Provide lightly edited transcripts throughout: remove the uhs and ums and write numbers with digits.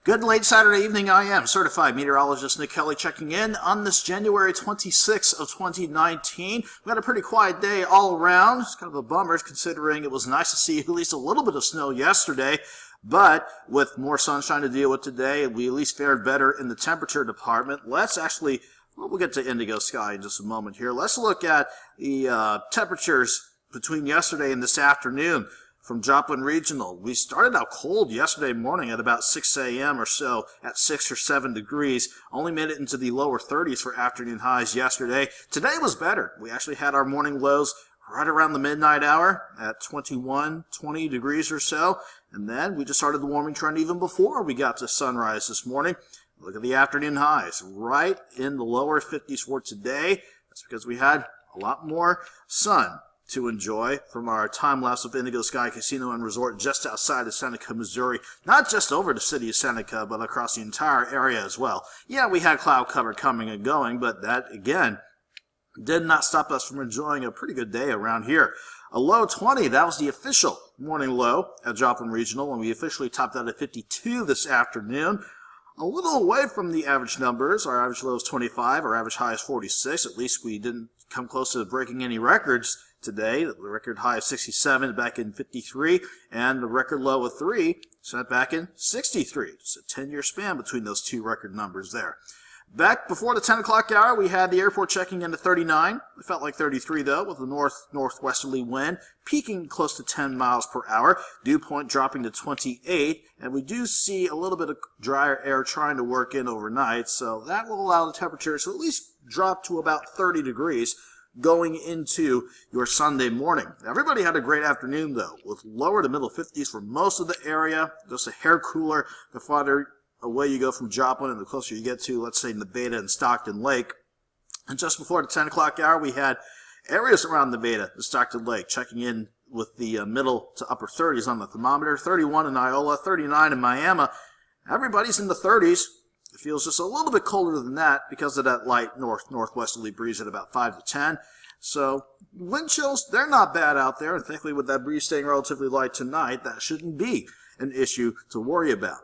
Good late Saturday evening. I am certified meteorologist Nick Kelly checking in on this January 26th of 2019. We had a pretty quiet day all around. It's kind of a bummer considering it was nice to see at least a little bit of snow yesterday. But with more sunshine to deal with today, we at least fared better in the temperature department. Let's actually, we'll get to indigo sky in just a moment here. Let's look at the temperatures between yesterday and this afternoon. From Joplin Regional, we started out cold yesterday morning at about 6 a.m. or so at 6 or 7 degrees. Only made it into the lower 30s for afternoon highs yesterday. Today was better. We actually had our morning lows right around the midnight hour at 21, 20 degrees or so. And then we just started the warming trend even before we got to sunrise this morning. Look at the afternoon highs right in the lower 50s for today. That's because we had a lot more sun to enjoy from our time lapse of Indigo Sky Casino and Resort just outside of Seneca, Missouri. Not just over the city of Seneca, but across the entire area as well. Yeah, we had cloud cover coming and going, but that, again, did not stop us from enjoying a pretty good day around here. A low 20, that was the official morning low at Joplin Regional, and we officially topped out at 52 this afternoon. A little away from the average numbers. Our average low is 25, our average high is 46. At least we didn't come close to breaking any records today. The record high of 67 back in 53, and the record low of 3 set back in 63. Just a 10-year span between those two record numbers there. Back before the 10 o'clock hour, we had the airport checking into 39. It felt like 33, though, with a northwesterly wind peaking close to 10 miles per hour. Dew point dropping to 28, and we do see a little bit of drier air trying to work in overnight, so that will allow the temperature to at least drop to about 30 degrees going into your Sunday morning. Everybody had a great afternoon, though, with lower to middle 50s for most of the area, just a hair cooler the farther away you go from Joplin and the closer you get to, let's say, Nevada and Stockton Lake. And just before the 10 o'clock hour, we had areas around Nevada and Stockton Lake checking in with the middle to upper 30s on the thermometer, 31 in Iola, 39 in Miami. Everybody's in the 30s. It feels just a little bit colder than that because of that light northwesterly breeze at about 5 to 10. So wind chills, they're not bad out there. And thankfully, with that breeze staying relatively light tonight, that shouldn't be an issue to worry about.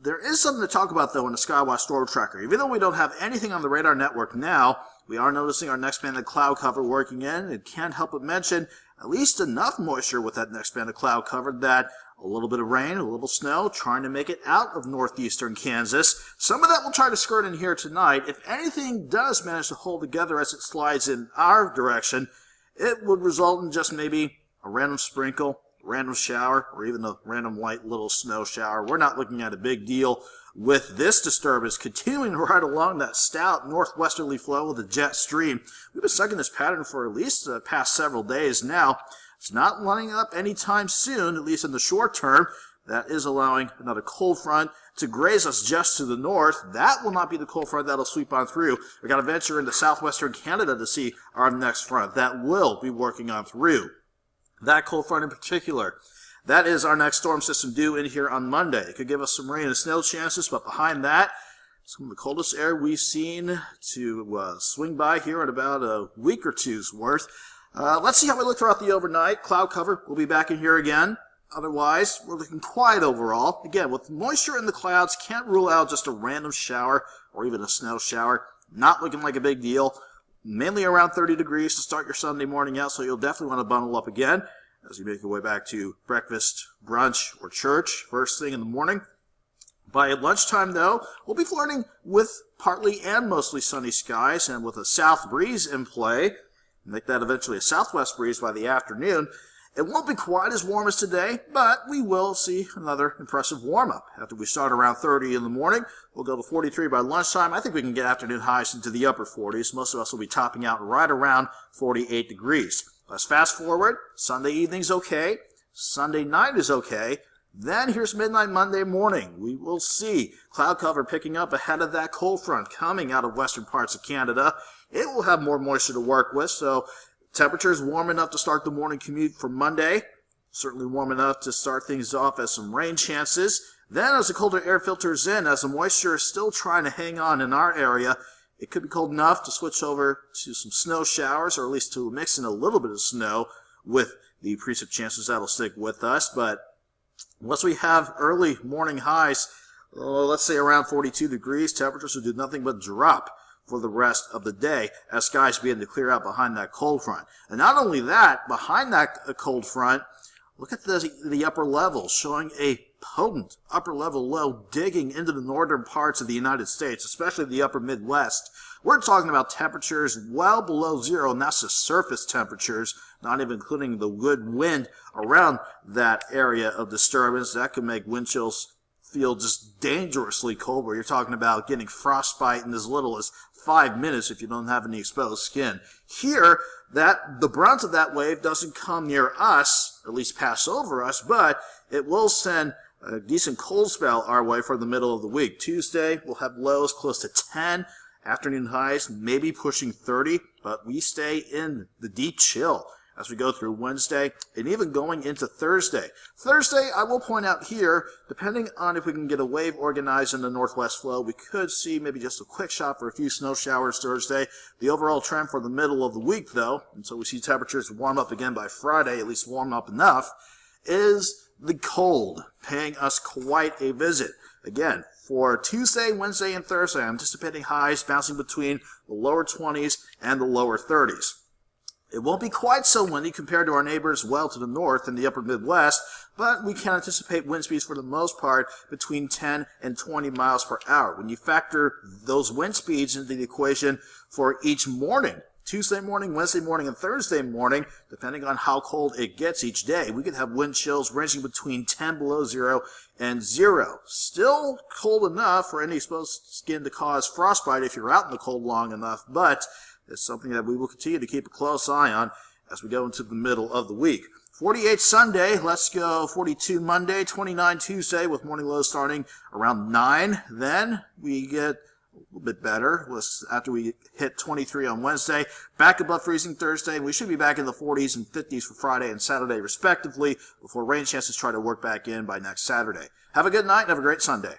There is something to talk about, though, in the Skywatch Storm Tracker. Even though we don't have anything on the radar network now, we are noticing our next band of cloud cover working in. It can't help but mention at least enough moisture with that next band of cloud cover that a little bit of rain, a little snow, trying to make it out of northeastern Kansas. Some of that will try to skirt in here tonight. If anything does manage to hold together as it slides in our direction, it would result in just maybe a random sprinkle, random shower, or even a random light little snow shower. We're not looking at a big deal with this disturbance continuing right along that stout northwesterly flow of the jet stream. We've been stuck in this pattern for at least the past several days now. It's not running up anytime soon, at least in the short term. That is allowing another cold front to graze us just to the north. That will not be the cold front that'll sweep on through. We've got to venture into southwestern Canada to see our next front. That will be working on through. That cold front in particular, that is our next storm system due in here on Monday. It could give us some rain and snow chances, but behind that, some of the coldest air we've seen to swing by here in about a week or two's worth. Let's see how we look throughout the overnight. Cloud cover will be back in here again. Otherwise, we're looking quiet overall. Again, with moisture in the clouds, can't rule out just a random shower or even a snow shower. Not looking like a big deal. Mainly around 30 degrees to start your Sunday morning out, so you'll definitely want to bundle up again as you make your way back to breakfast, brunch, or church first thing in the morning. By lunchtime, though, we'll be flirting with partly and mostly sunny skies, and with a south breeze in play, make that eventually a southwest breeze by the afternoon. It won't be quite as warm as today, but we will see another impressive warm-up. After we start around 30 in the morning, we'll go to 43 by lunchtime. I think we can get afternoon highs into the upper 40s. Most of us will be topping out right around 48 degrees. Let's fast forward. Sunday evening's okay. Sunday night is okay. Then here's midnight Monday morning. We will see cloud cover picking up ahead of that cold front coming out of western parts of Canada. It will have more moisture to work with, so temperatures warm enough to start the morning commute for Monday. Certainly warm enough to start things off as some rain chances. Then as the colder air filters in, as the moisture is still trying to hang on in our area, it could be cold enough to switch over to some snow showers, or at least to mix in a little bit of snow with the precip chances that'll stick with us. But once we have early morning highs let's say around 42 degrees. Temperatures will do nothing but drop for the rest of the day as skies begin to clear out behind that cold front. And not only that, behind that cold front, look at the upper levels showing a potent upper level low digging into the northern parts of the United States, especially the upper Midwest. We're talking about temperatures well below zero, and that's the surface temperatures, not even including the good wind around that area of disturbance. That could make wind chills feel just dangerously cold, where you're talking about getting frostbite in as little as 5 minutes if you don't have any exposed skin. Here, the brunt of that wave doesn't come near us, or at least pass over us, but it will send a decent cold spell our way for the middle of the week. Tuesday, we'll have lows close to 10, afternoon highs maybe pushing 30, but we stay in the deep chill as we go through Wednesday and even going into Thursday. Thursday, I will point out here, depending on if we can get a wave organized in the northwest flow, we could see maybe just a quick shot for a few snow showers Thursday. The overall trend for the middle of the week, though, until we see temperatures warm up again by Friday, at least warm up enough, is the cold paying us quite a visit. Again, for Tuesday, Wednesday, and Thursday, I'm anticipating highs bouncing between the lower 20s and the lower 30s. It won't be quite so windy compared to our neighbors well to the north in the upper Midwest, but we can anticipate wind speeds for the most part between 10 and 20 miles per hour. When you factor those wind speeds into the equation for each morning, Tuesday morning, Wednesday morning, and Thursday morning, depending on how cold it gets each day, we could have wind chills ranging between 10 below zero and 0. Still cold enough for any exposed skin to cause frostbite if you're out in the cold long enough, but it's something that we will continue to keep a close eye on as we go into the middle of the week. 48 Sunday, let's go 42 Monday, 29 Tuesday with morning lows starting around 9. Then we get a little bit better after we hit 23 on Wednesday. Back above freezing Thursday. We should be back in the 40s and 50s for Friday and Saturday respectively before rain chances try to work back in by next Saturday. Have a good night and have a great Sunday.